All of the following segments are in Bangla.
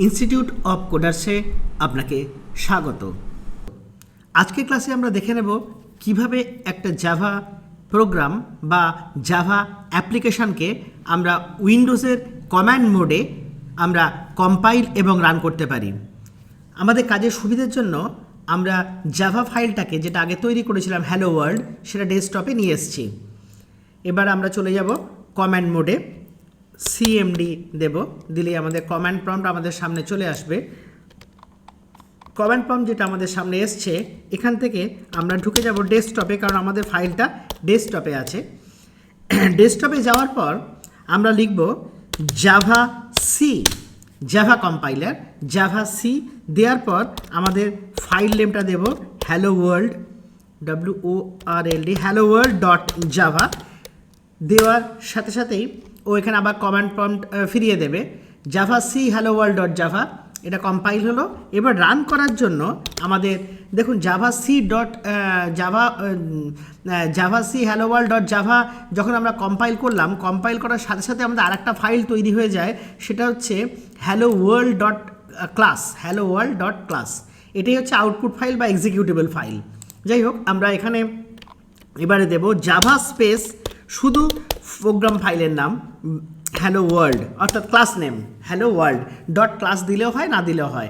ইনস্টিটিউট অফ কোডার্সে আপনাকে স্বাগত। আজকের ক্লাসে আমরা দেখে নেব কিভাবে একটা জাভা প্রোগ্রাম বা জাভা অ্যাপ্লিকেশনকে আমরা উইন্ডোজের কমান্ড মোডে আমরা কম্পাইল এবং রান করতে পারি। আমাদের কাজের সুবিধার জন্য আমরা জাভা ফাইলটাকে, যেটা আগে তৈরি করেছিলাম হ্যালো ওয়ার্ল্ড, সেটা ডেস্কটপে নিয়ে এসেছি। এবার আমরা চলে যাব কমান্ড মোডে, সিএমডি দেব, দিলেই আমাদের কমান্ড প্রম্পট আমাদের সামনে চলে আসবে। কমান্ড প্রম্পট যেটা আমাদের সামনে এসছে, এখান থেকে আমরা ঢুকে যাব ডেস্কটপে, কারণ আমাদের ফাইলটা ডেস্কটপে আছে। ডেস্কটপে যাওয়ার পর আমরা লিখব Java C, Java compiler, Java C দেওয়ার পর আমাদের ফাইল নেমটা দেব hello world, WORLD, hello world dot Java. দেওয়ার সাথে সাথেই ও এখানে আবার কমান্ড প্রম্পট ফিরিয়ে দেবে, Java C hello world dot java. এটা কম্পাইল হলো। এবার রান করার জন্য আমাদের দেখুন javac dot java C hello world dot dot যখন আমরা কম্পাইল করলাম, কম্পাইল করার সাথে সাথে আমাদের আরেকটা ফাইল তৈরি হয়ে যায়, সেটা হচ্ছে hello world dot class, hello world dot class. এটাই হচ্ছে আউটপুট ফাইল বা এক্সিকিউটেবল ফাইল। যাই হোক, আমরা এখানে এবারে দেব জাভা স্পেস শুধু প্রোগ্রাম ফাইলের নাম হ্যালো ওয়ার্ল্ড, অর্থাৎ class name hello world dot class দিলেও হয়, না দিলেও হয়।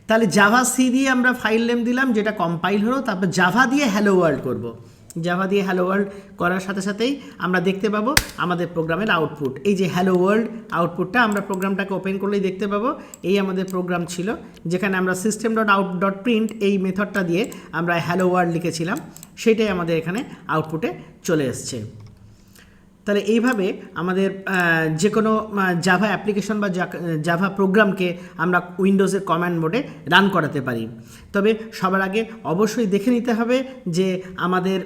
তাহলে জাভা সি দিয়ে আমরা ফাইল নেম দিলাম, যেটা কম্পাইল হলো। তারপর জাভা দিয়ে হ্যালো ওয়ার্ল্ড করব। জাভা দিয়ে হ্যালো ওয়ার্ল্ড করার সাথে সাথেই আমরা দেখতে পাবো আমাদের প্রোগ্রামের আউটপুট। এই যে হ্যালো ওয়ার্ল্ড আউটপুটটা আমরা প্রোগ্রামটাকে ওপেন করলেই দেখতে পাবো। এই আমাদের প্রোগ্রাম ছিল, যেখানে আমরা system dot out dot print এই মেথডটা দিয়ে আমরা হ্যালো ওয়ার্ল্ড লিখেছিলাম, সেটাই আমাদের এখানে আউটপুটে চলে এসছে। তাহলে এইভাবে আমাদের যে কোনো জাভা অ্যাপ্লিকেশন বা জাভা প্রোগ্রামকে আমরা উইন্ডোজের কমান্ড মোডে রান করাতে পারি। তবে সবার আগে অবশ্যই দেখে নিতে হবে যে আমাদের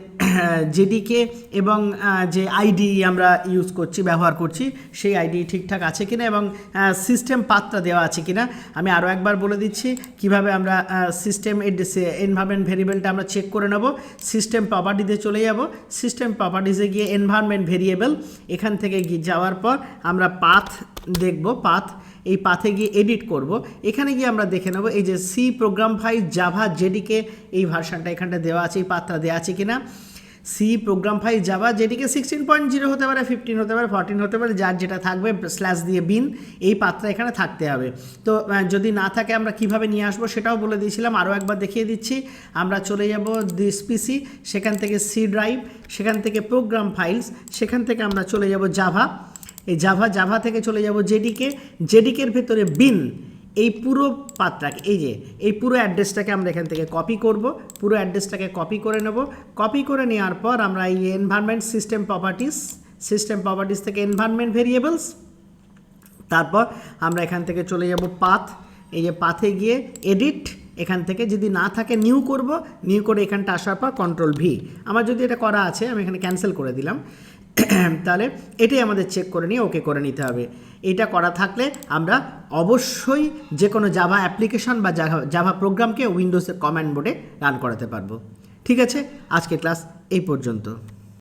জেডিকে এবং যে আইডি আমরা ইউজ করছি, ব্যবহার করছি, সেই আইডি ঠিকঠাক আছে কিনা এবং সিস্টেম পাথটা দেওয়া আছে কিনা। আমি আরও একবার বলে দিচ্ছি কিভাবে আমরা সিস্টেম এনভায়রনমেন্ট ভেরিয়েবলটা আমরা চেক করে নেব। সিস্টেম প্রপার্টিতে চলে যাব, সিস্টেম প্রপার্টিসে গিয়ে এনভায়রনমেন্ট ভেরিয়েবল, এখান থেকে যাওয়ার পর আমরা পাথ দেখব, পাথ, এই পাথে গিয়ে এডিট করব। এখানে গিয়ে আমরা দেখে নেব এই যে C program file Java JDK, এই ভার্সানটা এখানটা দেওয়া আছে, এই পাথটা দেওয়া আছে কিনা। C program file Java JDK 16.0 হতে পারে, 15 হতে পারে, 14 হতে পারে, যার যেটা থাকবে স্ল্যাশ দিয়ে বিন, এই পাথটা এখানে থাকতে হবে। তো যদি না থাকে আমরা কিভাবে নিয়ে আসবো সেটাও বলে দিয়েছিলাম, আরও একবার দেখিয়ে দিচ্ছি। আমরা চলে যাব দিস পিসি, সেখান থেকে সি ড্রাইভ, সেখান থেকে প্রোগ্রাম ফাইলস, সেখান থেকে আমরা চলে যাব জাভা, এই জাভা থেকে চলে যাব জেডিকের ভেতরে বিন, এই পুরো পাথটাকে, এই যে এই পুরো অ্যাড্রেসটাকে আমরা এখান থেকে কপি করব, পুরো অ্যাড্রেসটাকে কপি করে নেব। কপি করে নেওয়ার পর আমরা এই এনভায়রনমেন্ট সিস্টেম প্রপার্টিস থেকে এনভায়রনমেন্ট ভেরিয়েবলস, তারপর আমরা এখান থেকে চলে যাব পাথ, এই যে পাথে গিয়ে এডিট, এখান থেকে যদি না থাকে নিউ করব, নিউ করে এখানটা আসার পর কন্ট্রোল ভি। আমার যদি এটা করা আছে, আমি এখানে ক্যান্সেল করে দিলাম। তাহলে এটাই আমাদের চেক করে নিয়ে ওকে করে নিতে হবে। এটা করা থাকলে আমরা অবশ্যই যে কোনো জাভা অ্যাপ্লিকেশন বা জাভা প্রোগ্রামকে উইন্ডোজের কমান্ড মোডে রান করাতে পারবো। ঠিক আছে, আজকের ক্লাস এই পর্যন্ত।